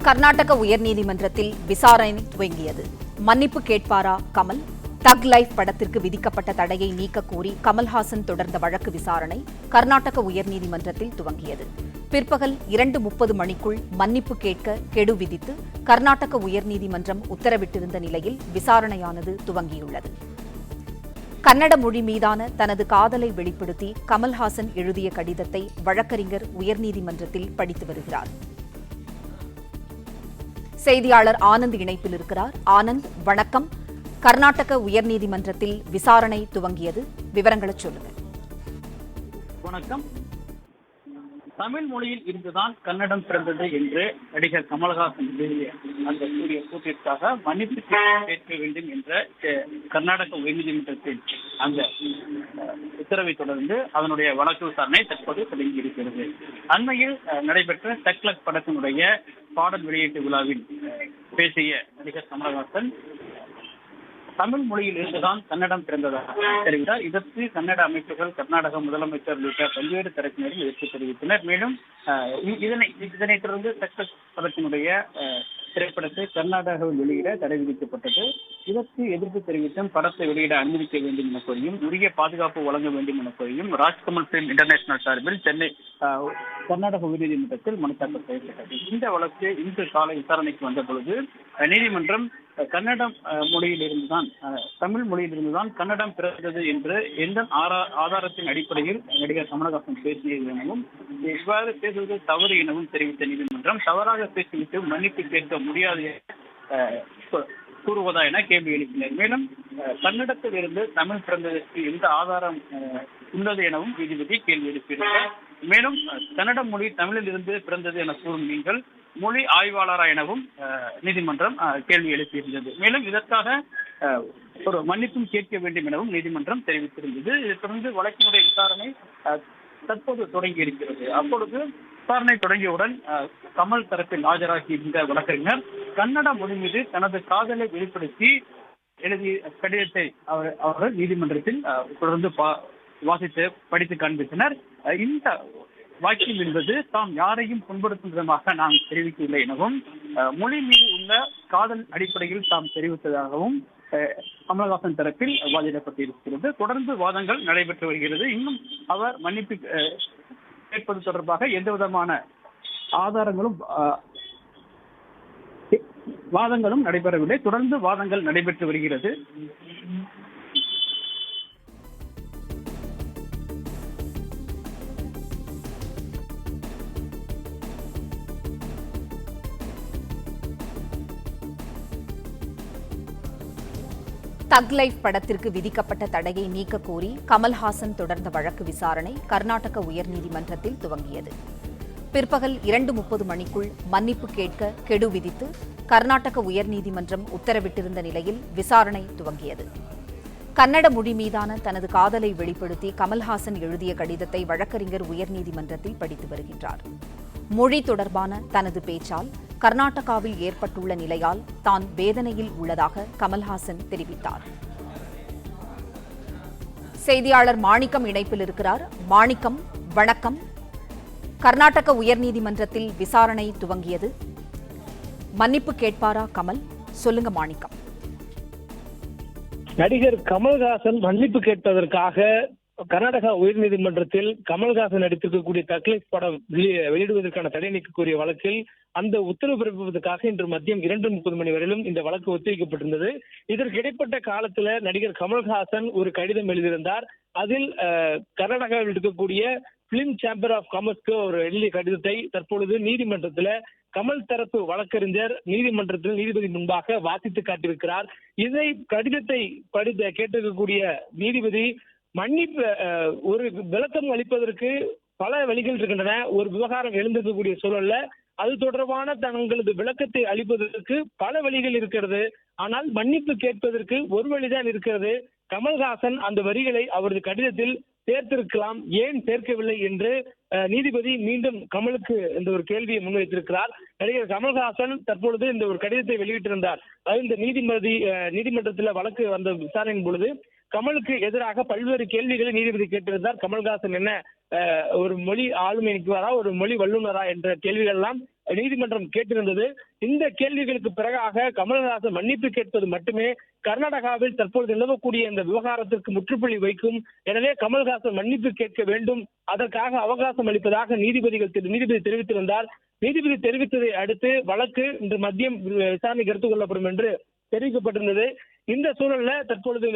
கர்நாடக உயர்நீதிமன்றத்தில் விசாரணை துவங்கியது. மன்னிப்பு கேட்பாரா கமல்? தக் லைஃப் படத்திற்கு விதிக்கப்பட்ட தடையை நீக்க கோரி கமல்ஹாசன் தொடர்ந்த வழக்கு விசாரணை கர்நாடக உயர்நீதிமன்றத்தில் துவங்கியது. பிற்பகல் 2:30 மணிக்குள் மன்னிப்பு கேட்க கெடு விதித்து கர்நாடக உயர்நீதிமன்றம் உத்தரவிட்டிருந்த நிலையில் விசாரணையானது துவங்கியுள்ளது. கன்னட மொழி மீதான தனது காதலை வெளிப்படுத்தி கமல்ஹாசன் எழுதிய கடிதத்தை வழக்கறிஞர் உயர்நீதிமன்றத்தில் படித்து வருகிறார். செய்தியாளர் ஆனந்த் இணைப்பில் இருக்கிறார். ஆனந்த், வணக்கம். கர்நாடக உயர்நீதிமன்றத்தில் விசாரணை துவங்கியது, விவரங்களை சொல்லுங்க. வணக்கம். தமிழ் மொழியில் இருந்துதான் கன்னடம் பிறந்தது என்று நடிகர் கமல்ஹாசன் எழுதிய அந்த கூறிய கூற்றிற்காக மன்னிப்பு கேட்க வேண்டும் என்ற கர்நாடக உயர்நீதிமன்றத்தின் அந்த உத்தரவை தொடர்ந்து அதனுடைய வழக்கு விசாரணை தற்போது தொடங்கி இருக்கிறது. அண்மையில் நடைபெற்ற தக்லக் படத்தினுடைய பாடல் வெளியீட்டு விழாவில் பேசிய நடிகர் கமல்ஹாசன் தமிழ் மொழியில் இருந்துதான் கன்னடம் பிறந்ததாக தெரிவித்தார். இதற்கு கன்னட அமைப்புகள், கர்நாடக முதலமைச்சர் உள்ளிட்ட பல்வேறு தரப்பினரும் எதிர்ப்பு தெரிவித்தனர். மேலும் இதனைத் தொடர்ந்து தக்லக் படத்தினுடைய திரைப்படத்தை கர்நாடகாவில் வெளியிட தடை விதிக்கப்பட்டது. இதற்கு எதிர்ப்பு தெரிவித்தும் படத்தை வெளியிட அனுமதிக்க வேண்டும் என கோரியும், உரிய பாதுகாப்பு வழங்க வேண்டும் என கோரியும் ராஜ்கமல் பிலிம் இன்டர்நேஷனல் சார்பில் சென்னை கர்நாடக உயர்நீதிமன்றத்தில் மனு தாக்கல் செய்யப்பட்டது. இந்த வழக்கு இன்று காலை விசாரணைக்கு வந்த பொழுது நீதிமன்றம் கன்னடம் மொழியில் இருந்துதான், தமிழ் மொழியில் இருந்துதான் கன்னடம் பிறந்தது என்று எந்த ஆதாரத்தின் அடிப்படையில் நடிகர் கமல்ஹாசன் பேசியது எனவும், இவ்வாறு பேசுவது தவறு எனவும் தெரிவித்த நீதிமன்றம் தவறாக பேசிவிட்டு மன்னிப்பு கேட்க முடியாது கூறுவதா என கேள்வி எழுப்பினர். மேலும் கன்னடத்தில் இருந்து தமிழ் பிறந்ததற்கு எந்த ஆதாரம் உள்ளது எனவும் நீதிபதி கேள்வி எழுப்பியிருந்தார். மேலும் கன்னட மொழி தமிழில் இருந்து பிறந்தது என கூறும் நீங்கள் மொழி ஆய்வாளரா எனவும் நீதிமன்றம் கேள்வி எழுப்பியிருந்தது. மேலும் இதற்காக ஒரு மன்னிப்பும் கேட்க வேண்டும் எனவும் நீதிமன்றம் தெரிவித்திருந்தது. இதைத் தொடர்ந்து வழக்கினுடைய விசாரணை தற்போது தொடங்கி இருக்கிறது. அப்பொழுது விசாரணை தொடங்கியவுடன் கமல் தரப்பில் ஆஜராகி இருந்த வழக்கறிஞர் கன்னட மொழி மீது தனது காதலை வெளிப்படுத்தி எழுதிய கடிதத்தை அவர்கள் நீதிமன்றத்தில் தொடர்ந்து வாசித்து படித்து காண்பித்தனர். இந்த வாக்கியம் என்பது தாம் யாரையும் புண்படுத்தும் விதமாக நாம் தெரிவிக்கவில்லை எனவும், மொழி மீது உள்ள காதல் அடிப்படையில் தாம் தெரிவித்ததாகவும் கமல்ஹாசன் தரப்பில் வாதிடப்பட்டிருக்கிறது. தொடர்ந்து வாதங்கள் நடைபெற்று வருகிறது. இன்னும் அவர் மன்னிப்பு கேட்பது தொடர்பாக எந்த விதமான வாதங்களும் நடைபெறவில்லை. தொடர்ந்து வாதங்கள் நடைபெற்று வருகிறது. தக் லைஃப் படத்திற்கு விதிக்கப்பட்ட தடையை நீக்க கோரி கமல்ஹாசன் தொடர்ந்த வழக்கு விசாரணை கர்நாடக உயர்நீதிமன்றத்தில் துவங்கியது. பிற்பகல் 2:30 மணிக்குள் மன்னிப்பு கேட்க கெடு விதித்து கர்நாடக உயர்நீதிமன்றம் உத்தரவிட்டிருந்த நிலையில் விசாரணை துவங்கியது. கன்னட மொழி மீதான தனது காதலை வெளிப்படுத்தி கமல்ஹாசன் எழுதிய கடிதத்தை வழக்கறிஞர் உயர்நீதிமன்றத்தில் படித்து வருகின்றார். மொழி தொடர்பான தனது பேச்சால் கர்நாடகாவில் ஏற்பட்டுள்ள நிலையால் தான் வேதனையில் உள்ளதாக கமல்ஹாசன் தெரிவித்தார். செய்தியாளர் மாணிக்கம் இணைப்பில் இருக்கிறார். மாணிக்கம், வணக்கம். கர்நாடக உயர்நீதிமன்றத்தில் விசாரணை துவங்கியது. மன்னிப்பு கேட்பாரா கமல்? சொல்லுங்க மாணிக்கம். நடிகர் கமல்ஹாசன் மன்னிப்பு கேட்பதற்காக கர்நாடகா உயர்நீதிமன்றத்தில் கமல்ஹாசன் நடித்திருக்கக்கூடிய தக் லைஃப் படம் வெளியிடுவதற்கான தடை நீக்கக்கூடிய வழக்கில் அந்த உத்தரவு பிறப்பிப்பதற்காக இன்று மதியம் 2:30 மணி வரையிலும் இந்த வழக்கு ஒத்திவைக்கப்பட்டிருந்தது. இதற்கு இடைப்பட்ட காலத்துல நடிகர் கமல்ஹாசன் ஒரு கடிதம் எழுதியிருந்தார். அதில் கர்நாடகாவில் இருக்கக்கூடிய பிலிம் சேம்பர் ஆஃப் காமர்ஸ்க்கு ஒரு எழுதிய கடிதத்தை தற்பொழுது நீதிமன்றத்துல கமல் தரப்பு வழக்கறிஞர் நீதிமன்றத்தில் நீதிபதி முன்பாக வாசித்து காட்டியிருக்கிறார். இதை கடிதத்தை கேட்டிருக்கக்கூடிய நீதிபதி மன்னிப்பு ஒரு விளக்கம் அளிப்பதற்கு பல வழிகள் இருக்கின்றன. ஒரு விவகாரம் எழுந்திருக்கக்கூடிய சூழல்ல அது தொடர்பான தங்களது விளக்கத்தை அளிப்பதற்கு பல வழிகள் இருக்கிறது. ஆனால் மன்னிப்பு கேட்பதற்கு ஒரு வழிதான் இருக்கிறது. கமல்ஹாசன் அந்த வரிகளை அவரது கடிதத்தில் சேர்த்திருக்கலாம், ஏன் சேர்க்கவில்லை என்று நீதிபதி மீண்டும் கமலுக்கு இந்த ஒரு கேள்வியை முன்வைத்திருக்கிறார். நடிகர் கமல்ஹாசன் தற்பொழுது இந்த ஒரு கடிதத்தை வெளியிட்டிருந்தார். அது இந்த நீதிமன்றத்தில் வழக்கு வந்த விசாரணையின் பொழுது கமலுக்கு எதிராக பல்வேறு கேள்விகளை நீதிபதி கேட்டிருந்தார். கமல்ஹாசன் என்ன ஒரு மொழி ஆளுமை நிற்குவாரா, ஒரு மொழி வல்லுநரா என்ற கேள்விகள் எல்லாம் நீதிமன்றம் கேட்டிருந்தது. இந்த கேள்விகளுக்கு பிறகாக கமல்ஹாசன் மன்னிப்பு கேட்பது மட்டுமே கர்நாடகாவில் தற்பொழுது நிலவக்கூடிய இந்த விவகாரத்திற்கு முற்றுப்புள்ளி வைக்கும். எனவே கமல்ஹாசன் மன்னிப்பு கேட்க வேண்டும், அதற்காக அவகாசம் அளிப்பதாக நீதிபதி தெரிவித்திருந்தார். நீதிபதி தெரிவித்ததை அடுத்து வழக்கு இன்று மதியம் விசாரணைக்கு எடுத்துக் கொள்ளப்படும் என்று தெரிவிக்கப்பட்டிருந்தது. இந்த சூழல்ல தற்பொழுது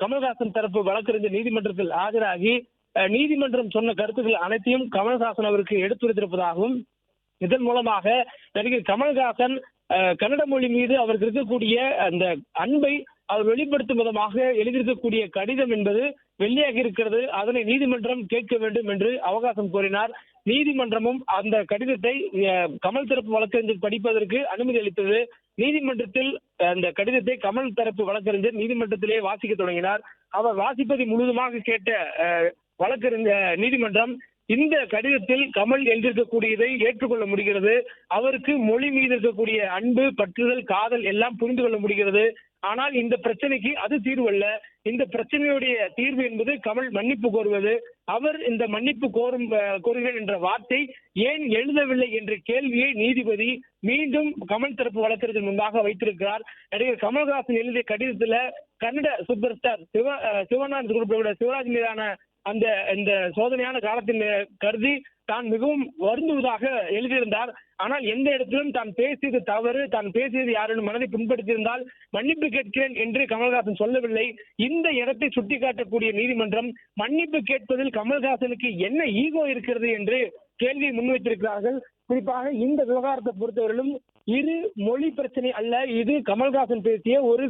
கமல்ஹாசன் தரப்பு வழக்கறிஞர் நீதிமன்றத்தில் ஆஜராகி நீதிமன்றம் சொன்ன கருத்துக்கள் அனைத்தையும் கமல்ஹாசன் அவருக்கு எடுத்துரைத்திருப்பதாகவும், இதன் மூலமாக நடிகர் கமல்ஹாசன் கன்னட மொழி மீது அவருக்கு இருக்கக்கூடிய அந்த அன்பை அவர் வெளிப்படுத்தும் விதமாக எழுதியிருக்கக்கூடிய கடிதம் என்பது வெளியாகி இருக்கிறது. அதனை நீதிமன்றம் கேட்க வேண்டும் என்று அவகாசம் கோரினார். நீதிமன்றமும் அந்த கடிதத்தை கமல் தரப்பு வழக்கறிஞர் படிப்பதற்கு அனுமதி அளித்தது. நீதிமன்றத்தில் அந்த கடிதத்தை கமல் தரப்பு வழக்கறிஞர் நீதிமன்றத்திலேயே வாசிக்க தொடங்கினார். அவர் வாசிப்பதை முழுவதுமாக கேட்ட வழக்கறிஞர் நீதிமன்றம் இந்த கடிதத்தில் கமல் எழுதியிருக்கக்கூடியதை ஏற்றுக்கொள்ள முடிகிறது. அவருக்கு மொழி மீது இருக்கக்கூடிய அன்பு, பற்றுதல், காதல் எல்லாம் புரிந்து கொள்ள முடிகிறது. ஆனால் இந்த பிரச்சனைக்கு அது தீர்வு அல்ல. இந்த பிரச்சனையுடைய தீர்வு என்பது கமல் மன்னிப்பு கோருவது. அவர் இந்த மன்னிப்பு கோருகிறேன் என்ற வார்த்தை ஏன் எழுதவில்லை என்ற கேள்வியை நீதிபதி மீண்டும் கமல் தரப்பு வழக்கறிஞர் முன்பாக வைத்திருக்கிறார். நடிகர் கமல்ஹாசன் எழுதிய கடிதத்துல கன்னட சூப்பர் ஸ்டார் சிவநாதன் குறிப்பிட்ட சிவராஜ் மீதான அந்த இந்த சோதனையான காலத்தின் கருதி தான் மிகவும் வருந்துவதாக எழுதியிருந்தார். ஆனால் எந்த இடத்திலும் தான் பேசியது தவறு, தான் பேசியது யாரும் மனதை புண்படுத்தியிருந்தால் மன்னிப்பு கேட்கிறேன் என்று கமல்ஹாசன் சொல்லவில்லை. இந்த இடத்தை சுட்டிக்காட்டக்கூடிய நீதிமன்றம் மன்னிப்பு கேட்பதில் கமல்ஹாசனுக்கு என்ன ஈகோ இருக்கிறது என்று கேள்வியை முன்வைத்திருக்கிறார்கள். குறிப்பாக இந்த விவகாரத்தை பொறுத்தவரையிலும் இரு மொழி பிரச்சனை அல்ல, இது கமல்ஹாசன் பேசிய ஒரு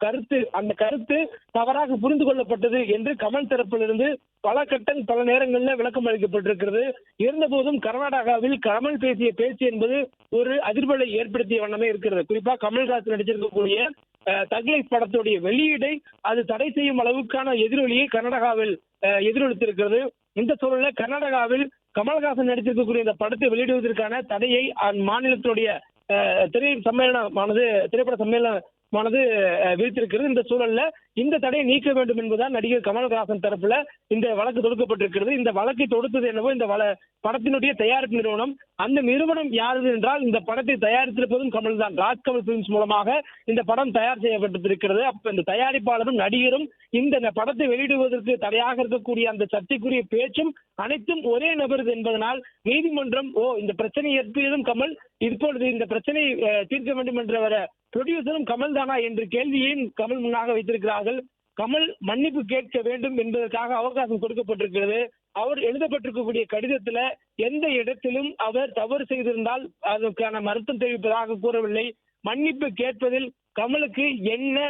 கருத்து. அந்த கருத்து தவறாக புரிந்து கொள்ளப்பட்டது என்று கமல் தரப்பிலிருந்து பல நேரங்களில் விளக்கம் அளிக்கப்பட்டிருக்கிறது. இருந்தபோதும் கர்நாடகாவில் கமல் பேசிய பேச்சு என்பது ஒரு அதிர்வலை ஏற்படுத்திய வண்ணமே இருக்கிறது. குறிப்பாக கமல்ஹாசன் நடிச்சிருக்கக்கூடிய தக் லைஃப் படத்துடைய வெளியீடை அது தடை செய்யும் அளவுக்கான எதிரொலியை கர்நாடகாவில் எதிரொலித்திருக்கிறது. இந்த சூழல்ல கர்நாடகாவில் கமல்ஹாசன் நடித்திருக்கக்கூடிய இந்த படத்தை வெளியிடுவதற்கான தடையை மாநிலத்தினுடைய திரைப்பட சம்மேளனமானது விதித்திருக்கிறது. இந்த சூழல்ல இந்த தடையை நீக்க வேண்டும் என்பதுதான் நடிகர் கமல்ஹாசன் தரப்புல இந்த வழக்கு தொடுக்கப்பட்டிருக்கிறது. இந்த வழக்கை தொடுத்தது என்னவோ இந்த படத்தினுடைய தயாரிப்பு நிறுவனம். அந்த நிறுவனம் யாரு என்றால் இந்த படத்தை தயாரித்திருப்பதும் கமல் தான். ராஜ்கமல் பிலிம்ஸ் மூலமாக இந்த படம் தயார் செய்யப்பட்டிருக்கிறது. அப்ப இந்த தயாரிப்பாளரும் நடிகரும் இந்த படத்தை வெளியிடுவதற்கு தடையாக இருக்கக்கூடிய அந்த சர்ச்சைக்குரிய பேச்சும் அனைத்தும் ஒரே நபர் என்பதனால் நீதிமன்றம் இந்த பிரச்சனை ஏற்பதும் கமல், இப்பொழுது இந்த பிரச்சனையை தீர்க்க வேண்டும் என்ற ப்ரொடியூசரும் கமல் தானா என்ற கேள்வியையும் கமல் முன்னாக வைத்திருக்கிறார்கள். கமல் மன்னிப்பு கேட்க வேண்டும் என்பதற்காக அவகாசம் கொடுக்கப்பட்டிருக்கிறது. அவர் எழுதப்பட்டிருக்கக்கூடிய கடிதத்துல எந்த இடத்திலும் அவர் தவறு செய்திருந்தால் அதற்கான வருத்தம் தெரிவிப்பதாக கூறவில்லை. மன்னிப்பு கேட்பதில் கமலுக்கு என்ன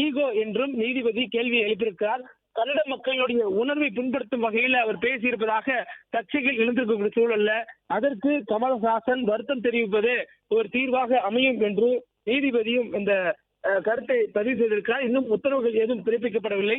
ஈகோ என்றும் நீதிபதி கேள்வியை எழுப்பியிருக்கிறார். கன்னட மக்களுடைய உணர்வை புண்படுத்தும் வகையில் அவர் பேசியிருப்பதாக சர்ச்சைகள் எழுந்திருக்கக்கூடிய சூழல்ல அதற்கு கமல்ஹாசன் வருத்தம் தெரிவிப்பது ஒரு தீர்வாக அமையும் என்று நீதிபதியும் இந்த கருத்தை பதிவு செய்திருக்கிறார். இன்னும் உத்தரவுகள் ஏதும் பிறப்பிக்கப்படவில்லை.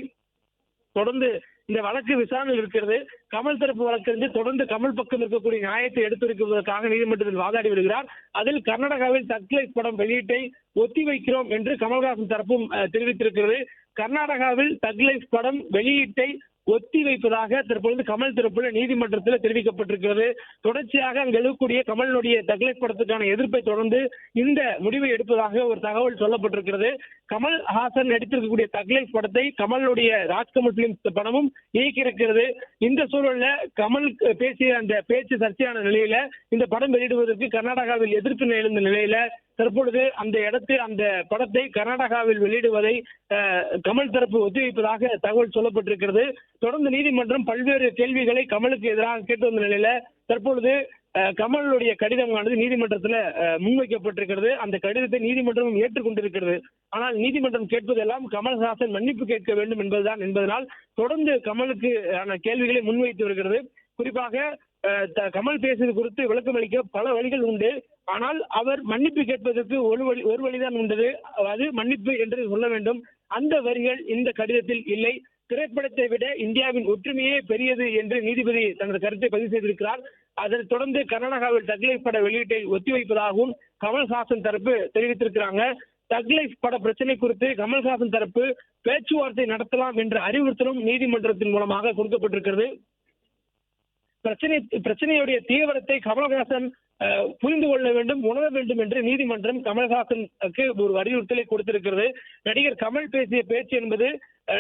தொடர்ந்து இந்த வழக்கு விசாரணை இருக்கிறது. கமல் தரப்பு வழக்கறிஞர் தொடர்ந்து கமல் பக்கம் இருக்கக்கூடிய நியாயத்தை எடுத்துரைப்பதற்காக நீதிமன்றத்தில் வாதாடி வருகிறார். அதில் கர்நாடகாவில் தக் லைஃப் படம் வெளியீட்டை ஒத்திவைக்கிறோம் என்று கமல்ஹாசன் தரப்பும் தெரிவித்திருக்கிறது. கர்நாடகாவில் தக் லைஃப் படம் வெளியீட்டை ஒத்தி வைப்பதாக தற்பொழுது கமல் தரப்புல நீதிமன்றத்தில் தெரிவிக்கப்பட்டிருக்கிறது. தொடர்ச்சியாக அங்கு எழுதக்கூடிய கமலுடைய தக் லைஃப் படத்துக்கான எதிர்ப்பை தொடர்ந்து இந்த முடிவை எடுப்பதாக ஒரு தகவல் சொல்லப்பட்டிருக்கிறது. கமல்ஹாசன் நடித்திருக்கக்கூடிய தக் லைஃப் படத்தை கமலுடைய ராஜ்கமல் பிலிம்ஸ் படமும் இயக்கியிருக்கிறது. இந்த சூழல்ல கமல் பேசிய அந்த பேச்சு சர்ச்சையான நிலையில இந்த படம் வெளியிடுவதற்கு கர்நாடகாவில் எதிர்ப்பு எழுந்த நிலையில தற்பொழுது அந்த படத்தை கர்நாடகாவில் வெளியிடுவதை கமல் தரப்பு ஒத்திவைப்பதாக தகவல் சொல்லப்பட்டிருக்கிறது. தொடர்ந்து நீதிமன்றம் பல்வேறு கேள்விகளை கமலுக்கு எதிராக கேட்டு வந்த நிலையில தற்பொழுது கமலுடைய கடிதமானது நீதிமன்றத்தில் முன்வைக்கப்பட்டிருக்கிறது. அந்த கடிதத்தை நீதிமன்றமும் ஏற்றுக்கொண்டிருக்கிறது. ஆனால் நீதிமன்றம் கேட்பதெல்லாம் கமல்ஹாசன் மன்னிப்பு கேட்க வேண்டும் என்பதனால் தொடர்ந்து கமலுக்கு கேள்விகளை முன்வைத்து வருகிறது. குறிப்பாக கமல் பேசியது குறித்து விளக்கம் அளிக்க பல வழிகள் உண்டு. ஆனால் அவர் மன்னிப்பு கேட்பதற்கு ஒரு வழிதான் உண்டது, அது மன்னிப்பு என்று சொல்ல வேண்டும். அந்த வரிகள் இந்த கடிதத்தில் இல்லை. திரைப்படத்தை விட இந்தியாவின் ஒற்றுமையே பெரியது என்று நீதிபதி தனது கருத்தை பதிவு செய்திருக்கிறார். அதனைத் தொடர்ந்து கர்நாடகாவில் தக் லைஃப் பட வெளியீட்டை ஒத்திவைப்பதாகவும் கமல்ஹாசன் தரப்பு தெரிவித்திருக்கிறாங்க. தக் லைஃப் பட பிரச்சனை குறித்து கமல்ஹாசன் தரப்பு பேச்சுவார்த்தை நடத்தலாம் என்ற அறிவுறுத்தலும் நீதிமன்றத்தின் மூலமாக கொடுக்கப்பட்டிருக்கிறது. பிரச்சனையுடைய தீவிரத்தை கமல்ஹாசன் புரிந்து கொள்ள வேண்டும், உணர வேண்டும் என்று நீதிமன்றம் கமல்ஹாசனுக்கு ஒரு அறிவுறுத்தலை கொடுத்திருக்கிறது. நடிகர் கமல் பேசிய பேச்சு என்பது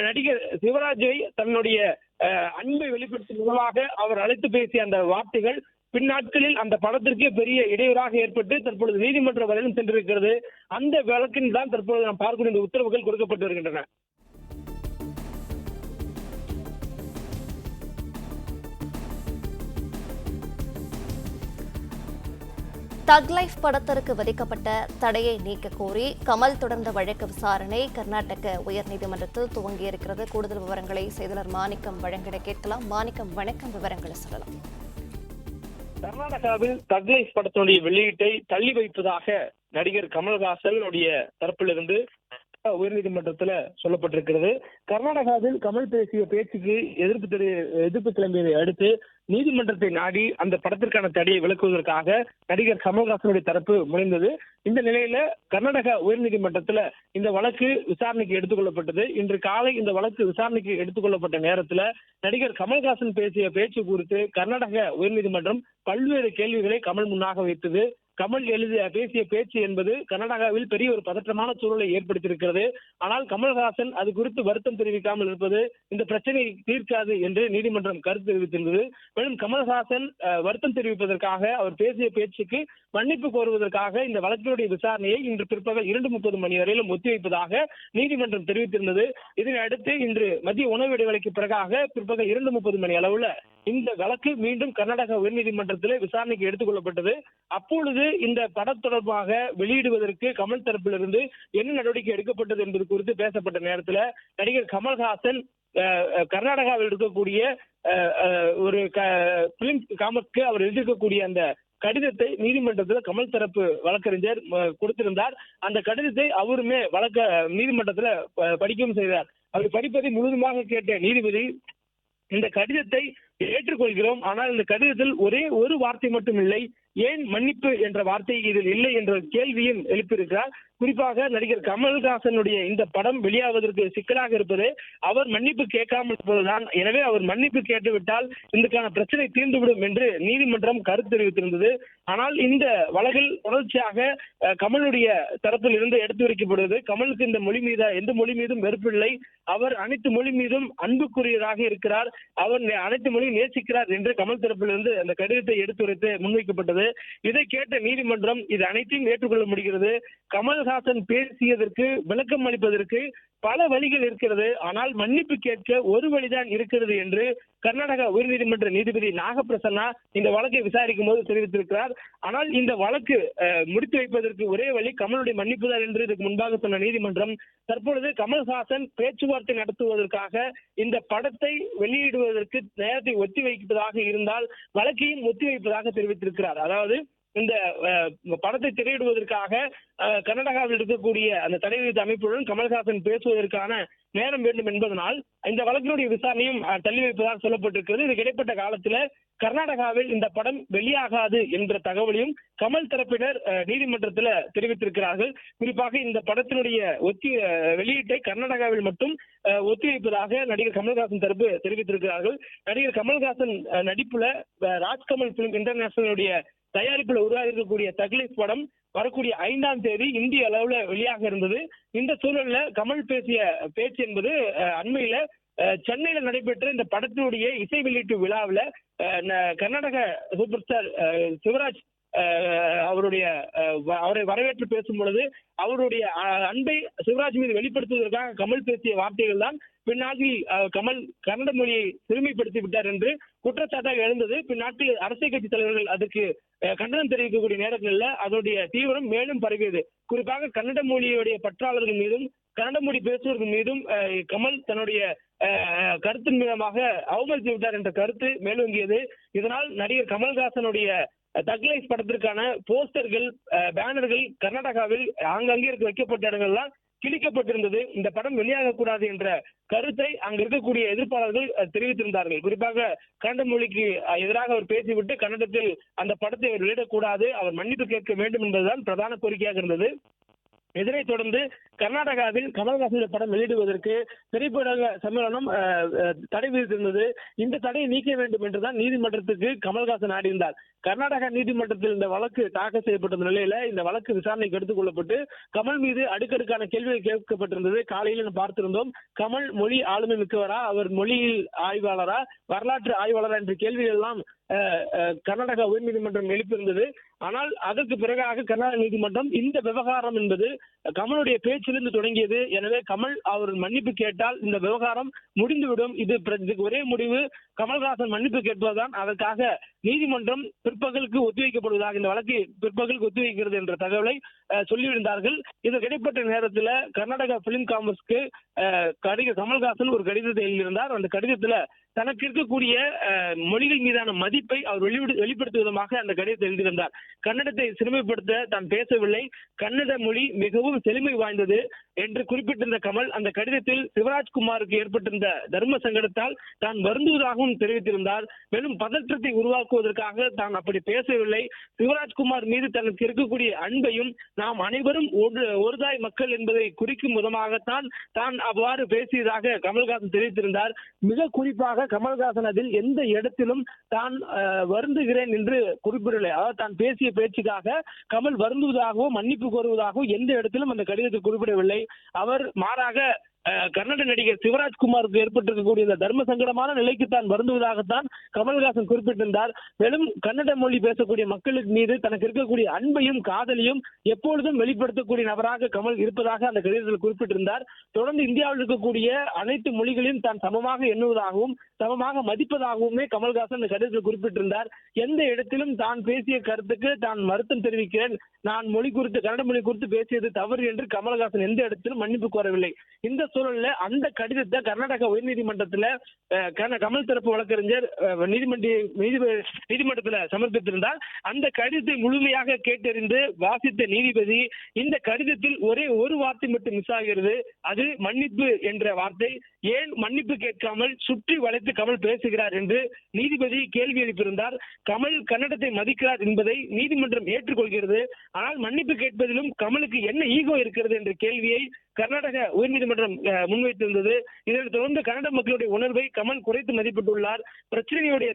நடிகர் சிவராஜை தன்னுடைய அன்பை வெளிப்படுத்தும் விதமாக அவர் அழைத்து பேசிய அந்த வார்த்தைகள் பின்னாட்களில் அந்த படத்திற்கே பெரிய இடையூறாக ஏற்பட்டு தற்பொழுது நீதிமன்ற வரையிலும் சென்றிருக்கிறது. அந்த வழக்கில் தான் தற்பொழுது நாம் பார்க்கக்கூடிய இந்த உத்தரவுகள் கொடுக்கப்பட்டு வருகின்றன. தக் லைஃப் படத்திற்கு விதிக்கப்பட்ட தடையை நீக்க கோரி கமல் தொடர்ந்த வழக்கு விசாரணை கர்நாடக உயர்நீதிமன்றத்தில் துவங்கியிருக்கிறது. கூடுதல் விவரங்களை செய்தியாளர் மாணிக்கம் வழங்கிட கேட்கலாம். மாணிக்கம், வணக்கம். விவரங்களை சொல்லலாம். கர்நாடகாவில் தக் லைஃப் படத்தினுடைய வெளியீட்டை தள்ளி வைப்பதாக நடிகர் கமல்ஹாசனுடைய தரப்பிலிருந்து உயர்நீதிமன்றத்தில் சொல்லப்பட்டிருக்கிறது. கர்நாடகாவில் கமல் பேசிய பேச்சுக்கு எதிர்ப்பு கிளம்பியதை அடுத்து நீதிமன்றத்தை நாடி அந்த படத்திற்கான தடையை விலக்குவதற்காக நடிகர் கமல்ஹாசனுடைய தரப்பு முனைந்தது. இந்த நிலையில கர்நாடக உயர்நீதிமன்றத்துல இந்த வழக்கு விசாரணைக்கு எடுத்துக் கொள்ளப்பட்டது. இன்று காலை இந்த வழக்கு விசாரணைக்கு எடுத்துக் கொள்ளப்பட்ட நேரத்துல நடிகர் கமல்ஹாசன் பேசிய பேச்சு குறித்து கர்நாடக உயர்நீதிமன்றம் பல்வேறு கேள்விகளை கமல் முன்னாக வைத்தது. கமல் பேசிய பேச்சு என்பது கர்நாடகாவில் பெரிய ஒரு பதற்றமான சூழலை ஏற்படுத்தியிருக்கிறது. ஆனால் கமல்ஹாசன் அது குறித்து வருத்தம் தெரிவிக்காமல் இருப்பது இந்த பிரச்சனையை தீர்க்காது என்று நீதிமன்றம் கருத்து தெரிவித்திருந்தது. மேலும் கமல்ஹாசன் வருத்தம் தெரிவிப்பதற்காக அவர் பேசிய பேச்சுக்கு மன்னிப்பு கோருவதற்காக இந்த வழக்கினுடைய விசாரணையை இன்று பிற்பகல் 2:30 மணி வரையிலும் ஒத்திவைப்பதாக நீதிமன்றம் தெரிவித்திருந்தது. இதனை அடுத்து இன்று மதிய உணவு இடைவேளைக்கு பிறகாக பிற்பகல் 2:30 மணி அளவுல இந்த வழக்கு மீண்டும் கர்நாடக உயர்நீதிமன்றத்தில் விசாரணைக்கு எடுத்துக் கொள்ளப்பட்டது. அப்பொழுது இந்த படம் தொடர்பாக வெளியிடுவதற்கு கமல் தரப்பிலிருந்து என்ன நடவடிக்கை எடுக்கப்பட்டது என்பது குறித்து பேசப்பட்ட நேரத்தில் நடிகர் கமல்ஹாசன் கர்நாடகாவில் இருக்கக்கூடிய ஒரு பிலிம் காமக்கு அவர் எழுதியிருக்கக்கூடிய அந்த கடிதத்தை நீதிமன்றத்தில் கமல் தரப்பு வழக்கறிஞர் கொடுத்திருந்தார். அந்த கடிதத்தை அவருமே நீதிமன்றத்தில் படிக்கவும் செய்தார். அவர் படிப்பதை முழுதுமாக கேட்ட நீதிபதி இந்த கடிதத்தை ஏற்றுக்கொள்கிறோம், ஆனால் இந்த கடிதத்தில் ஒரே ஒரு வார்த்தை மட்டும் இல்லை, ஏன் மன்னிப்பு என்ற வார்த்தை இதில் இல்லை என்ற கேள்வியும் எழுப்பியிருக்கிறார். குறிப்பாக நடிகர் கமல்ஹாசனுடைய இந்த படம் வெளியாவதற்கு சிக்கலாக இருப்பது அவர் மன்னிப்பு கேட்காமல் இருப்பதுதான். எனவே அவர் மன்னிப்பு கேட்டுவிட்டால் இதுக்கான பிரச்சனை தீர்ந்துவிடும் என்று நீதிமன்றம் கருத்து தெரிவித்திருந்தது. ஆனால் இந்த வழக்கில் தொடர்ச்சியாக கமலுடைய தரப்பில் இருந்து எடுத்து வைக்கப்படுவது கமலுக்கு இந்த மொழி மீது எந்த மொழி மீதும் வெறுப்பில்லை, அவர் அனைத்து மொழி மீதும் அன்புக்குரியராக இருக்கிறார், அவர் அனைத்து மொழியும் நேசிக்கிறார் என்று கமல் தரப்பிலிருந்து அந்த கடிதத்தை எடுத்துரைத்து முன்வைக்கப்பட்டது. இதை கேட்ட நீதிமன்றம் இது அனைத்தையும் ஏற்றுக்கொள்ள முடிகிறது. கமல்ஹாசன் பேசியதற்கு விளக்கம் அளிப்பதற்கு பல வழிகள் இருக்கிறது, ஆனால் மன்னிப்பு கேட்க ஒரு வழிதான் இருக்கிறது என்று கர்நாடக உயர்நீதிமன்ற நீதிபதி நாகப்பிரசன்னா இந்த வழக்கை விசாரிக்கும் போது தெரிவித்திருக்கிறார். ஆனால் இந்த வழக்கு முடித்து வைப்பதற்கு ஒரே வழி கமலுடைய மன்னிப்பு தான் என்று இதற்கு முன்பாக சொன்ன நீதிமன்றம் தற்பொழுது கமல்ஹாசன் பேச்சுவார்த்தை நடத்துவதற்காக இந்த படத்தை வெளியிடுவதற்கு நேரத்தை ஒத்தி வைப்பதாக இருந்தால் வழக்கையும் ஒத்தி வைப்பதாக தெரிவித்திருக்கிறார். அதாவது இந்த படத்தை திரையிடுவதற்காக கர்நாடகாவில் இருக்கக்கூடிய அந்த தடை விதித்த அமைப்புடன் கமல்ஹாசன் பேசுவதற்கான நேரம் வேண்டும் என்பதனால் இந்த வழக்கினுடைய விசாரணையும் தள்ளி வைப்பதாக சொல்லப்பட்டிருக்கிறது. இதுக்கு இடைப்பட்ட காலத்தில் கர்நாடகாவில் இந்த படம் வெளியாகாது என்ற தகவலையும் கமல் தரப்பினர் நீதிமன்றத்தில் தெரிவித்திருக்கிறார்கள். குறிப்பாக இந்த படத்தினுடைய வெளியீட்டை கர்நாடகாவில் மட்டும் ஒத்திவைப்பதாக நடிகர் கமல்ஹாசன் தரப்பு தெரிவித்திருக்கிறார்கள். நடிகர் கமல்ஹாசன் நடிப்புல ராஜ்கமல் பிலிம் இன்டர்நேஷனலுடைய தயாரிப்புல உருவாகி இருக்கக்கூடிய தக் லைஃப் படம் வரக்கூடிய 5ஆம் தேதி இந்திய அளவுல வெளியாக இருந்தது. இந்த சூழல்ல கமல் பேசிய பேச்சு என்பது அண்மையில சென்னையில நடைபெற்ற இந்த படத்தினுடைய இசை வெளியீட்டு விழாவில் கர்நாடக சூப்பர் ஸ்டார் சிவராஜ் அவரை வரவேற்று பேசும் பொழுது அவருடைய அன்பை சிவராஜ் மீது வெளிப்படுத்துவதற்காக கமல் பேசிய வார்த்தைகள் தான் பின்னாளில் கமல் கன்னட மொழியை சிறுமைப்படுத்தி விட்டார் என்று குற்றச்சாட்டாக எழுந்தது. பின்னாட்டில் அரசியல் கட்சி தலைவர்கள் அதற்கு கண்டனம் தெரிவிக்கக்கூடிய நேரங்களில் அதனுடைய தீவிரம் மேலும் பரவியது. குறிப்பாக கன்னட மொழியுடைய பற்றாளர்கள் மீதும் கன்னட மொழி பேசுவதற்கு மீதும் கமல் தன்னுடைய கருத்தின் மூலமாக அவமதித்து விட்டார் என்ற கருத்து மேலோங்கியது. இதனால் நடிகர் கமல்ஹாசனுடைய தக் லைஃப் படத்திற்கான போஸ்டர்கள் பேனர்கள் கர்நாடகாவில் ஆங்காங்கே வைக்கப்பட்ட இடங்கள்லாம் கிழிக்கப்பட்டிருந்தது. இந்த படம் வெளியாகக்கூடாது என்ற கருத்தை அங்க இருக்கக்கூடிய எதிர்ப்பாளர்கள் தெரிவித்திருந்தார்கள். குறிப்பாக கன்னட மொழிக்கு எதிராக அவர் பேசிவிட்டு கன்னடத்தில் அந்த படத்தை அவர் வெளியிடக்கூடாது, அவர் மன்னிப்பு கேட்க வேண்டும் என்பதுதான் பிரதான கோரிக்கையாக இருந்தது. இதனைத் தொடர்ந்து கர்நாடகாவில் கமல்ஹாசனுடைய படம் வெளியிடுவதற்கு திரைப்பட சம்மேளனம் தடை விதித்திருந்தது. இந்த தடையை நீக்க வேண்டும் என்றுதான் நீதிமன்றத்துக்கு கமல்ஹாசன் நாடியிருந்தார். கர்நாடகா நீதிமன்றத்தில் இந்த வழக்கு தாக்கல் செய்யப்பட்ட நிலையில இந்த வழக்கு விசாரணைக்கு எடுத்துக் கொள்ளப்பட்டு கமல் மீது அடுக்கடுக்கான கேள்விகள் கேட்கப்பட்டிருந்தது. காலையில் பார்த்திருந்தோம். கமல் மொழி ஆளுமை மிக்கவரா, அவர் மொழியில் ஆய்வாளரா, வரலாற்று ஆய்வாளரா என்ற கேள்விகள் எல்லாம் கர்நாடகா உயர்நீதிமன்றம் எழுப்பியிருந்தது. ஆனால் அதற்கு பிறகாக கர்நாடக நீதிமன்றம் இந்த விவகாரம் என்பது கமலுடைய பேச்சிலிருந்து தொடங்கியது. எனவே கமல் அவர் மன்னிப்பு கேட்டால் இந்த விவகாரம் முடிந்துவிடும். இதுக்கு ஒரே முடிவு கமல்ஹாசன் மன்னிப்பு கேட்பதுதான். அதற்காக நீதிமன்றம் பிற்பகலுக்கு ஒத்திவைக்கப்படுவதாக, இந்த வழக்கு பிற்பகலுக்கு ஒத்திவைக்கிறது என்ற தகவலை சொல்லியிருந்தார்கள். இதற்கு இடைப்பட்ட நேரத்தில் கர்நாடகா பிலிம் காமர்ஸ்க்கு கமல்ஹாசன் ஒரு கடிதத்தை எழுதியிருந்தார். அந்த கடிதத்துல தனக்கு இருக்கக்கூடிய மொழிகள் மீதான மதிப்பை அவர் வெளிப்படுத்தும் விதமாக அந்த கடிதத்தை எழுதியிருந்தார். கன்னடத்தை சிறுமைப்படுத்த தான் பேசவில்லை, கன்னட மொழி மிகவும் செழுமை வாய்ந்தது என்று குறிப்பிட்டிருந்த கமல் அந்த கடிதத்தில் சிவராஜ்குமாருக்கு ஏற்பட்டிருந்த தர்ம சங்கடத்தால் தான் வருந்துவதாகவும் தெரிவித்திருந்தார். மேலும் பதற்றத்தை உருவாக்குவதற்காக தான் அப்படி பேசவில்லை, சிவராஜ்குமார் மீது தனக்கு இருக்கக்கூடிய அன்பையும் நாம் அனைவரும் ஒருதாய் மக்கள் என்பதை குறிக்கும் விதமாகத்தான் தான் அவ்வாறு பேசியதாக கமல்ஹாசன் தெரிவித்திருந்தார். மிக குறிப்பாக கமல்ஹாசன் அதில் எந்த இடத்திலும் தான் வருந்துகிறேன் என்று குறிப்பிடவில்லை. அதாவது தான் பேசிய பேச்சுக்காக கமல் வருந்துவதாகவோ மன்னிப்பு கோருவதாகவோ எந்த இடத்திலும் அந்த கடிதத்தில் குறிப்பிடவில்லை. அவர் மாறாக கன்னட நடிகர் சிவராஜ்குமாருக்கு ஏற்பட்டிருக்கக்கூடிய இந்த தர்ம சங்கடமான நிலைக்கு தான் வருந்துவதாகத்தான் கமல்ஹாசன் குறிப்பிட்டிருந்தார். மேலும் கன்னட மொழி பேசக்கூடிய மக்களுக்கு மீது தனக்கு இருக்கக்கூடிய அன்பையும் காதலையும் எப்பொழுதும் வெளிப்படுத்தக்கூடிய நபராக கமல் இருப்பதாக அந்த கடிதத்தில் குறிப்பிட்டிருந்தார். தொடர்ந்து இந்தியாவில் இருக்கக்கூடிய அனைத்து மொழிகளையும் தான் சமமாக எண்ணுவதாகவும் சமமாக மதிப்பதாகவுமே கமல்ஹாசன் அந்த கடிதத்தில் குறிப்பிட்டிருந்தார். எந்த இடத்திலும் தான் பேசிய கருத்துக்கு தான் வருத்தம் தெரிவிக்கிறேன், நான் கன்னட மொழி குறித்து பேசியது தவறு என்று கமல்ஹாசன் எந்த இடத்திலும் மன்னிப்பு கோரவில்லை. இந்த சூழல்ல அந்த கடிதத்தை கர்நாடகா உயர்நீதிமன்றத்துல கமல் தரப்பு வழக்கறிஞர் நீதிமன்றத்துல சமர்ப்பித்திருந்தார். அந்த கடிதத்தை முழுமையாக கேட்டறிந்து வாசித்த நீதிபதி இந்த கடிதத்தில் ஒரே ஒரு வார்த்தை மட்டும் மிஸ் ஆகிறது, அது மன்னிப்பு என்ற வார்த்தை. ஏன் மன்னிப்பு கேட்காமல் சுற்றி வளைத்து கமல் பேசுகிறார் என்று நீதிபதி கேள்வி எழுப்பியிருந்தார். கமல் கன்னடத்தை மதிக்கிறார் என்பதை நீதிமன்றம் ஏற்றுக்கொள்கிறது. ஆனால் மன்னிப்பு கேட்பதிலும் கமலுக்கு என்ன ஈகோ இருக்கிறது என்ற கேள்வியை கர்நாடக உயர்நீதிமன்றம் முன்வைத்திருந்தது. இதனைத் தொடர்ந்து கன்னட மக்களுடைய உணர்வை கமல் குறைத்து மதிப்பிட்டுள்ளார். பிரச்சனையுடைய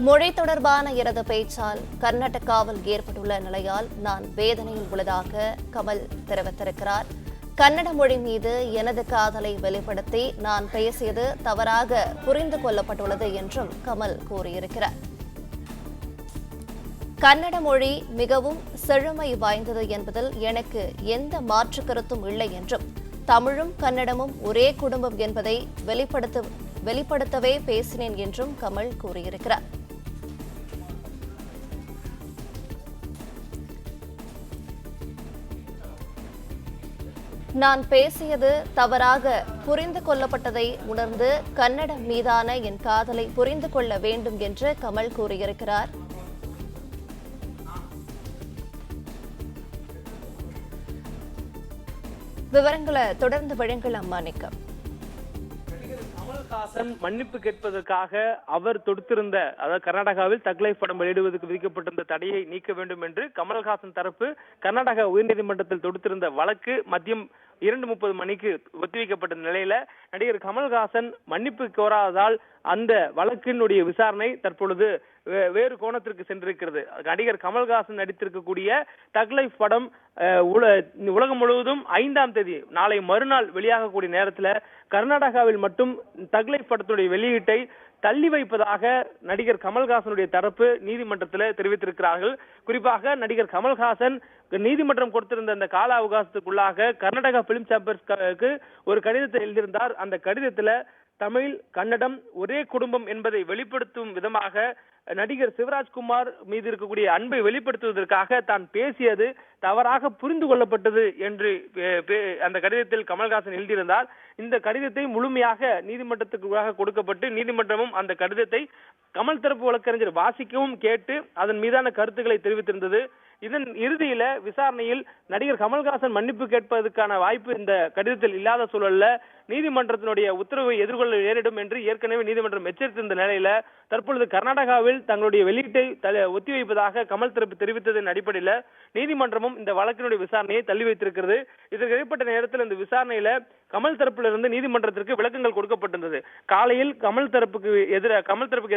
மொழி தொடர்பான எனது பேச்சால் கர்நாடகாவில் ஏற்பட்டுள்ள நிலையால் நான் வேதனையில் உள்ளதாக கமல் தெரிவித்திருக்கிறார். கன்னட மொழி மீது எனது காதலை வெளிப்படுத்தி நான் பேசியது தவறாக புரிந்து கொள்ளப்பட்டுள்ளது என்றும் கமல் கூறியிருக்கிறார். கன்னட மொழி மிகவும் செழுமை வாய்ந்தது என்பதில் எனக்கு எந்த மாற்று கருத்தும் இல்லை என்றும் தமிழும் கன்னடமும் ஒரே குடும்பம் என்பதை வெளிப்படுத்தவே பேசினேன் என்றும் கமல் கூறியிருக்கிறார். நான் பேசியது தவறாக புரிந்து கொள்ளப்பட்டதை உணர்ந்து கன்னடம் மீதான என் காதலை புரிந்து கொள்ள வேண்டும் என்று கமல் கூறியிருக்கிறார். விவரங்களை தொடர்ந்து வழங்கலாம் மாணிக்கம். கமல்ஹாசன் மன்னிப்பு கேட்பதற்காக அவர் தொடுத்திருந்த, அதாவது கர்நாடகாவில் தக் லைஃப் படம் வெளியிடுவதற்கு விதிக்கப்பட்டிருந்த தடையை நீக்க வேண்டும் என்று கமல்ஹாசன் தரப்பு கர்நாடகா உயர்நீதிமன்றத்தில் தொடுத்திருந்த வழக்கு மதியம் 2:30 மணிக்கு ஒத்திவைக்கப்பட்ட நிலையில நடிகர் கமல்ஹாசன் மன்னிப்பு கோராததால் அந்த வழக்கினுடைய விசாரணை தற்பொழுது வேறு கோணத்திற்கு சென்றிருக்கிறது. நடிகர் கமல்ஹாசன் நடித்திருக்கக்கூடிய தக் லைஃப் படம் உலகம் முழுவதும் 5ஆம் தேதி நாளை மறுநாள் வெளியாகக்கூடிய நேரத்துல கர்நாடகாவில் மட்டும் தக் லைஃப் படத்துடைய வெளியீட்டை தள்ளி வைப்பதாக நடிகர் கமல்ஹாசனுடைய தரப்பு நீதிமன்றத்தில் தெரிவித்திருக்கிறார்கள். குறிப்பாக நடிகர் கமல்ஹாசன் நீதிமன்றம் கொடுத்திருந்த அந்த கால அவகாசத்துக்குள்ளாக கர்நாடகா பிலிம் சேம்பர்ஸ்க்கு ஒரு கடிதத்தை எழுதியிருந்தார். அந்த கடிதத்துல தமிழ் கன்னடம் ஒரே குடும்பம் என்பதை வெளிப்படுத்தும் விதமாக நடிகர் சிவராஜ்குமார் மீது இருக்கக்கூடிய அன்பை வெளிப்படுத்துவதற்காக தான் பேசியது தவறாக புரிந்து கொள்ளப்பட்டது என்று அந்த கடிதத்தில் கமல்ஹாசன் எழுதியிருந்தார். இந்த கடிதத்தை முழுமையாக நீதிமன்றத்துக்கு கொடுக்கப்பட்டு நீதிமன்றமும் அந்த கடிதத்தை கமல் தரப்பு வழக்கறிஞர் வாசிக்கவும் கேட்டு அதன் மீதான கருத்துக்களை தெரிவித்திருந்தது. இதன் இறுதியில விசாரணையில் நடிகர் கமல்ஹாசன் மன்னிப்பு கேட்பதற்கான வாய்ப்பு இந்த கடிதத்தில் இல்லாத சூழல்ல நீதிமன்றத்தினுடைய உத்தரவை எதிர்கொள்ள நேரிடும் என்று ஏற்கனவே நீதிமன்றம் எச்சரித்திருந்த நிலையில தற்பொழுது கர்நாடகாவில் தங்களுடைய வெளியீட்டை ஒத்திவைப்பதாக கமல் தரப்பு தெரிவித்ததன் அடிப்படையில் நீதிமன்றமும் இந்த வழக்கினுடைய விசாரணையை தள்ளி வைத்திருக்கிறது. இதற்கு இடைப்பட்ட நேரத்தில் இந்த விசாரணையில கமல் தரப்பிலிருந்து நீதிமன்றத்திற்கு விளக்கங்கள் கொடுக்கப்பட்டிருந்தது. காலையில் கமல் தரப்புக்கு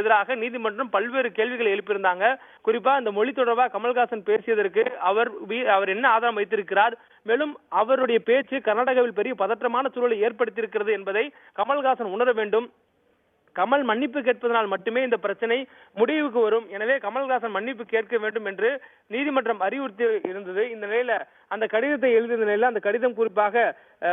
எதிராக நீதிமன்றம் பல்வேறு கேள்விகளை எழுப்பியிருந்தாங்க. குறிப்பா இந்த மொழி தொடர்பாக கமல்ஹாசன் பேசியதற்கு அவர் என்ன ஆதாரம் வைத்திருக்கிறார், மேலும் அவருடைய பேச்சு கர்நாடகாவில் பெரிய பதற்றமான சூழலை ஏற்படுத்தியிருக்கிறது என்பதை கமல்ஹாசன் உணர வேண்டும். கமல் மன்னிப்பு கேட்பதனால் மட்டுமே இந்த பிரச்சனை முடிவுக்கு வரும். எனவே கமல்ஹாசன் மன்னிப்பு கேட்க வேண்டும் என்று நீதிமன்றம் அறிவுறுத்தி இருந்தது. இந்த நிலையில அந்த கடிதத்தை எழுதிய நிலையில அந்த கடிதம் குறிப்பாக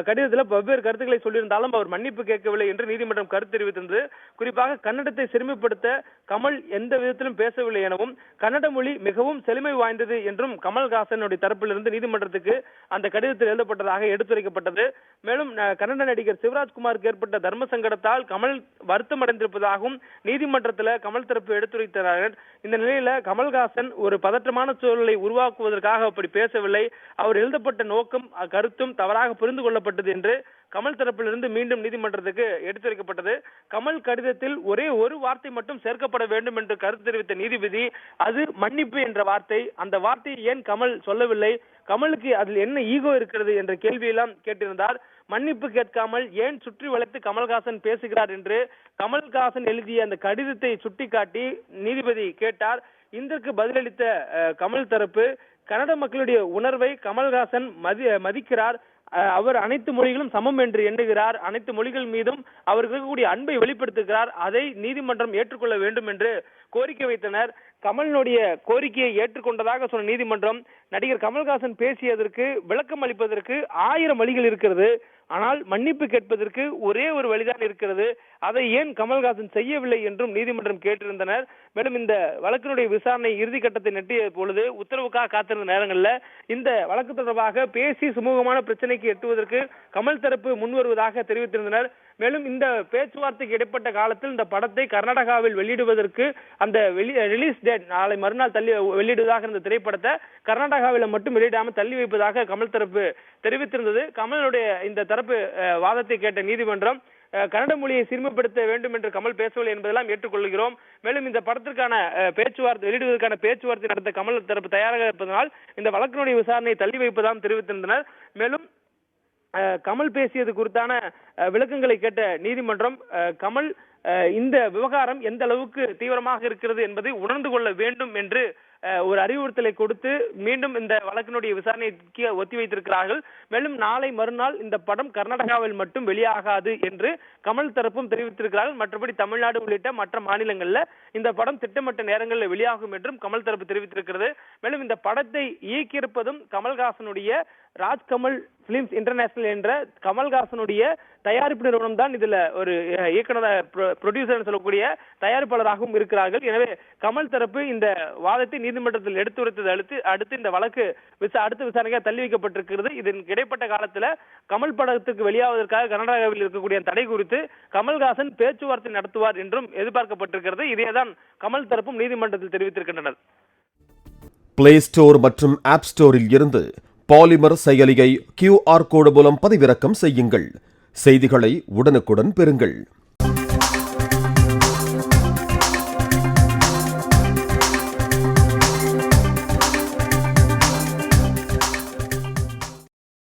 கடிதத்தில் வெவ்வேறு கருத்துக்களை சொல்லியிருந்தாலும் அவர் மன்னிப்பு கேட்கவில்லை என்று நீதிமன்றம் கருத்து தெரிவித்திருந்தது. குறிப்பாக கன்னடத்தை சிறுமைப்படுத்த கமல் எந்த விதத்திலும் பேசவில்லை எனவும் கன்னட மொழி மிகவும் செழுமை வாய்ந்தது என்றும் கமல்ஹாசனுடைய தரப்பிலிருந்து நீதிமன்றத்துக்கு அந்த கடிதத்தில் எழுதப்பட்டதாக எடுத்துரைக்கப்பட்டது. மேலும் கன்னட நடிகர் சிவராஜ்குமாருக்கு ஏற்பட்ட தர்ம சங்கடத்தால் கமல் வருத்தம் அடைந்திருப்பதாகவும் நீதிமன்றத்தில் கமல் தரப்பு எடுத்துரைத்தார்கள். இந்த நிலையில கமல்ஹாசன் ஒரு பதற்றமான சூழலை உருவாக்குவதற்காக அப்படி பேசவில்லை, அவர் எழுதப்பட்ட நோக்கம் கருத்தும் தவறாக புரிந்து கொள்ளப்பட்டது என்று கமல் தரப்பிலிருந்து மீண்டும் நீதிமன்றத்துக்கு எடுத்துரைக்கப்பட்டது. கமல் கடிதத்தில் ஒரே ஒரு வார்த்தை மட்டும் சேர்க்கப்பட வேண்டும் என்று கருத்து தெரிவித்த நீதிபதி அது மன்னிப்பு என்ற வார்த்தை, அந்த வார்த்தையை ஏன் கமல் சொல்லவில்லை, கமலுக்கு அதில் என்ன ஈகோ இருக்கிறது என்ற கேள்வியெல்லாம் கேட்டிருந்தார். மன்னிப்பு கேட்காமல் ஏன் சுற்றி வளைத்து கமல்ஹாசன் பேசுகிறார் என்று கமல்ஹாசன் எழுதிய அந்த கடிதத்தை சுட்டிக்காட்டி நீதிபதி கேட்டார். இதற்கு பதிலளித்த கமல் தரப்பு கன்னட மக்களுடைய உணர்வை கமல்ஹாசன் மதிக்கிறார், அவர் அனைத்து மொழிகளும் சமம் என்று எண்ணுகிறார், அனைத்து மொழிகள் மீதும் அவருக்கு இருக்கக்கூடிய அன்பை வெளிப்படுத்துகிறார், அதை நீதிமன்றம் ஏற்றுக்கொள்ள வேண்டும் என்று கோரிக்கை வைத்தனர். கமலினுடைய கோரிக்கையை ஏற்றுக்கொண்டதாக சொன்ன நீதிமன்றம் நடிகர் கமல்ஹாசன் பேசியதற்கு விளக்கம் அளிப்பதற்கு 1000 வழிகள் இருக்கிறது, ஆனால் மன்னிப்பு கேட்பதற்கு ஒரே ஒரு வழிதான் இருக்கிறது, அதை ஏன் கமல்ஹாசன் செய்யவில்லை என்றும் நீதிமன்றம் கேட்டிருந்தனர். மேலும் இந்த வழக்கினுடைய விசாரணை இறுதி கட்டத்தை நெட்டிய பொழுது உத்தரவுக்காக காத்திருந்த நேரங்களில் இந்த வழக்கு தொடர்பாக பேசி சுமூகமான பிரச்சனைக்கு எட்டுவதற்கு கமல் தரப்பு முன்வருவதாக தெரிவித்திருந்தனர். மேலும் இந்த பேச்சுவார்த்தைக்கு இடைப்பட்ட காலத்தில் இந்த படத்தை கர்நாடகாவில் வெளியிடுவதற்கு அந்த ரிலீஸ் டேட் நாளை மறுநாள் தள்ளி வெளியிடுவதாக இருந்த திரைப்படத்தை கர்நாடகாவில் மட்டும் வெளியிடாமல் தள்ளி வைப்பதாக கமல் தரப்பு தெரிவித்திருந்தது. கமலுடைய இந்த தரப்பு வாதத்தை கேட்ட நீதிமன்றம் கன்னட மொழியை சிறுமைப்படுத்த வேண்டும் என்று கமல் பேசவில்லை என்பதெல்லாம் ஏற்றுக்கொள்கிறோம். மேலும் இந்த படத்திற்கான பேச்சுவார்த்தை வெளியிடுவதற்கான பேச்சுவார்த்தை நடத்த கமல் தரப்பு தயாராக இருப்பதனால் இந்த வழக்கினுடைய விசாரணையை தள்ளி வைப்பதாகவும் தெரிவித்திருந்தனர். மேலும் கமல் பேசியது குறித்தான விளக்கங்களை கேட்ட நீதிமன்றம் கமல் இந்த விவகாரம் எந்த அளவுக்கு தீவிரமாக இருக்கிறது என்பதை உணர்ந்து கொள்ள வேண்டும் என்று ஒரு அறிவுறுத்தலை கொடுத்து மீண்டும் இந்த வழக்கினுடைய விசாரணைக்கு ஒத்திவைத்திருக்கிறார்கள். மேலும் நாளை மறுநாள் இந்த படம் கர்நாடகாவில் மட்டும் வெளியாகாது என்று கமல் தரப்பும் தெரிவித்திருக்கிறார்கள். மற்றபடி தமிழ்நாடு உள்ளிட்ட மற்ற மாநிலங்களில் இந்த படம் திட்டமிட்ட நேரங்களில் வெளியாகும் என்றும் கமல் தரப்பு தெரிவித்திருக்கிறது. மேலும் இந்த படத்தை இயக்கியிருப்பதும் கமல்ஹாசனுடைய ராஜ்கமல் பிலிம்ஸ் இன்டர்நேஷனல் என்ற கமல்ஹாசனுடைய தயாரிப்பு நிறுவனம் தான் இதுல ஒரு இயக்குனர் ப்ரொடியூசர் சொல்லக்கூடிய தயாரிப்பாளராகவும் இருக்கிறார்கள். எனவே கமல் தரப்பு இந்த வாதத்தை நீதிமன்றத்தில் எடுத்துரைத்ததை அடுத்து இந்த வழக்கு அடுத்த விசாரணையாக தள்ளி வைக்கப்பட்டிருக்கிறது. இதன் இடைப்பட்ட காலத்துல கமல் படத்துக்கு வெளியாவதற்காக கர்நாடகாவில் இருக்கக்கூடிய தடை குறித்து கமல்ஹாசன் பேச்சுவார்த்தை நடத்துவார் என்றும் எதிர்பார்க்கப்பட்டிருக்கிறது. இதேதான் கமல் தரப்பும் நீதிமன்றத்தில் தெரிவித்திருக்கின்றனர். பிளே ஸ்டோர் மற்றும் ஆப் ஸ்டோரில் இருந்து பாலிமர் செயலியை QR கோடு மூலம் பதிவிறக்கம் செய்யுங்கள். செய்திகளை உடனுக்குடன் பெறுங்கள்.